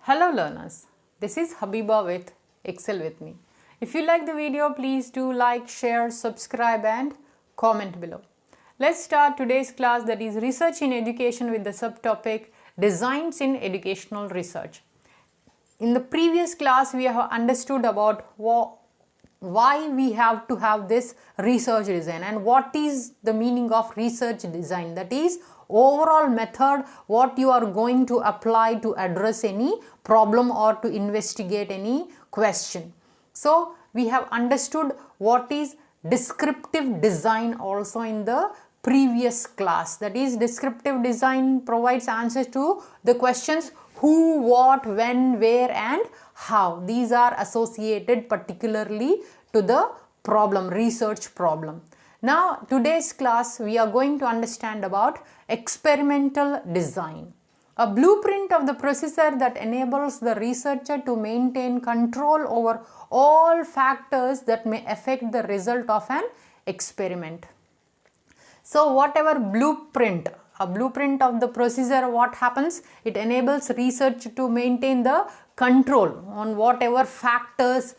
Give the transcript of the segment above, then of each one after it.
Hello learners, this is Habiba with Excel with me. If you like the video, please do like, share, subscribe and comment below. Let's start today's class, that is Research in Education, with the subtopic Designs in Educational Research. In the previous class, we have understood about why we have to have this research design and what is the meaning of research design, that is overall method what you are going to apply to address any problem or to investigate any question. So we have understood what is descriptive design also in the previous class, that is descriptive design provides answers to the questions who, what, when, where and how. These are associated particularly to the problem, research problem. Now today's class we are going to understand about experimental design, a blueprint of the procedure that enables the researcher to maintain control over all factors that may affect the result of an experiment. So whatever blueprint, a blueprint of the procedure, what happens? It enables research to maintain the control on whatever factors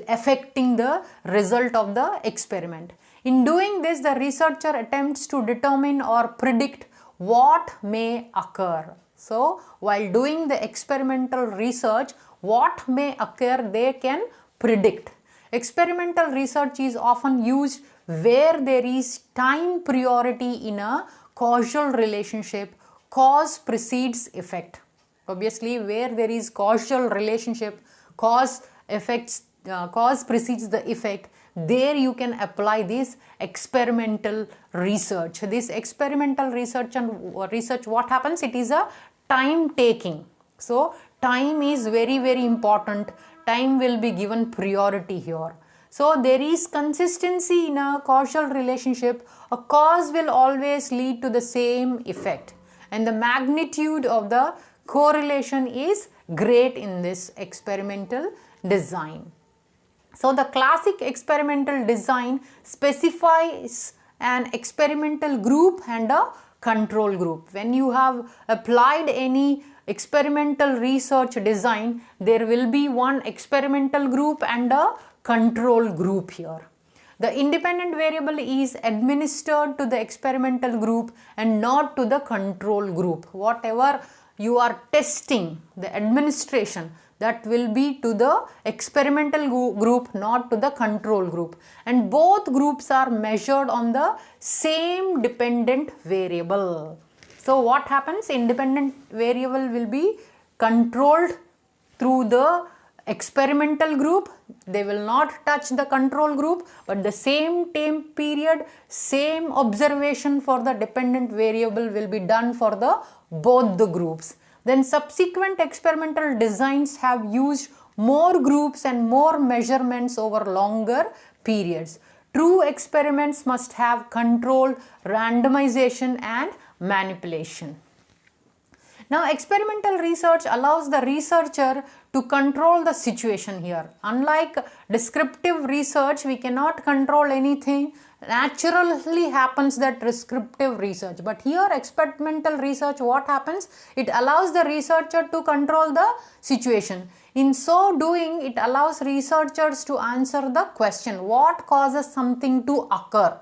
affecting the result of the experiment. In doing this, the researcher attempts to determine or predict what may occur. So while doing the experimental research, what may occur they can predict. Experimental research is often used where there is time priority in a causal relationship, cause precedes effect. Obviously, where there is causal relationship, cause precedes the effect, there you can apply this experimental research. This experimental research what happens? It is a time taking. So time is very important. Time will be given priority here. So there is consistency in a causal relationship. A cause will always lead to the same effect, and the magnitude of the correlation is great in this experimental design. So the classic experimental design specifies an experimental group and a control group. When you have applied any experimental research design, there will be one experimental group and a control group here. The independent variable is administered to the experimental group and not to the control group. Whatever you are testing, the administration, that will be to the experimental group, not to the control group. And both groups are measured on the same dependent variable. So what happens? Independent variable will be controlled through the experimental group. They will not touch the control group, but the same time period, same observation for the dependent variable will be done for the both the groups. Then subsequent experimental designs have used more groups and more measurements over longer periods. True experiments must have control, randomization and manipulation. Now experimental research allows the researcher to control the situation here. Unlike descriptive research, we cannot control anything. Naturally happens that descriptive research, but here experimental research, what happens? It allows the researcher to control the situation. In so doing, it allows researchers to answer the question, what causes something to occur?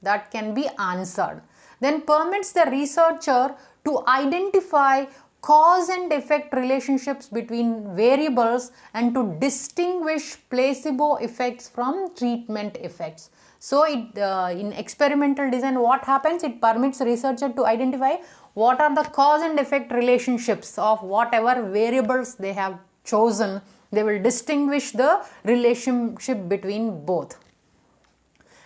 That can be answered. Then permits the researcher to identify cause and effect relationships between variables and to distinguish placebo effects from treatment effects. So in experimental design, what happens? It permits researcher to identify what are the cause and effect relationships of whatever variables they have chosen. They will distinguish the relationship between both.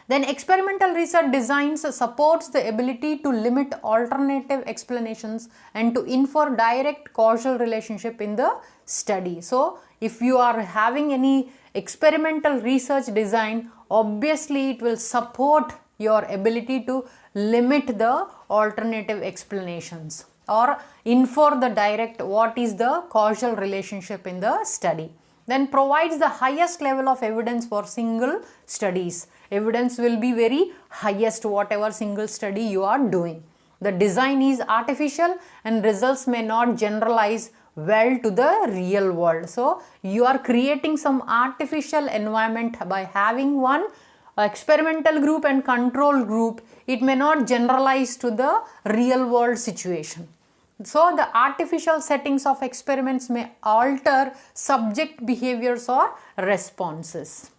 Then experimental research designs supports the ability to limit alternative explanations and to infer direct causal relationship in the study. So if you are having any experimental research design, obviously it will support your ability to limit the alternative explanations or infer the direct what is the causal relationship in the study. Then provides the highest level of evidence for single studies. Evidence will be very highest whatever single study you are doing. The design is artificial and results may not generalize well to the real world. So you are creating some artificial environment by having one experimental group and control group. It may not generalize to the real world situation. So the artificial settings of experiments may alter subject behaviors or responses.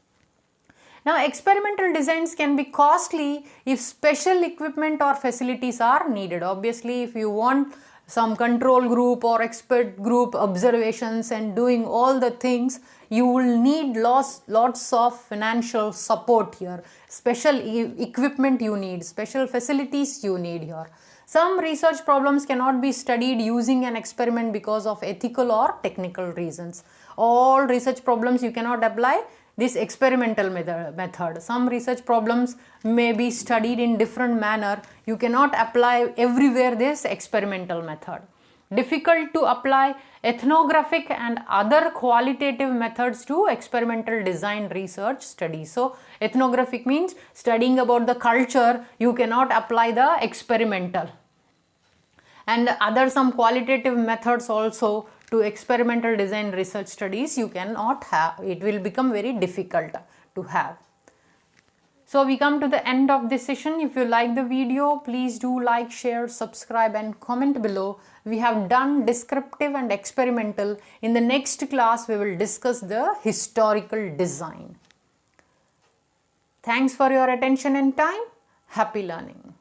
Now, experimental designs can be costly if special equipment or facilities are needed. Obviously, if you want some control group or expert group observations and doing all the things, you will need lots of financial support here. Special equipment you need, special facilities you need here. Some research problems cannot be studied using an experiment because of ethical or technical reasons. All research problems you cannot apply this experimental method. Some research problems may be studied in different manner. You cannot apply everywhere this experimental method. Difficult to apply ethnographic and other qualitative methods to experimental design research studies. So ethnographic means studying about the culture. You cannot apply the experimental. And other some qualitative methods also to experimental design research studies you cannot have. It will become very difficult to have. So we come to the end of this session. If you like the video, please do like, share, subscribe and comment below. We have done descriptive and experimental. In the next class, we will discuss the historical design. Thanks for your attention and time. Happy learning.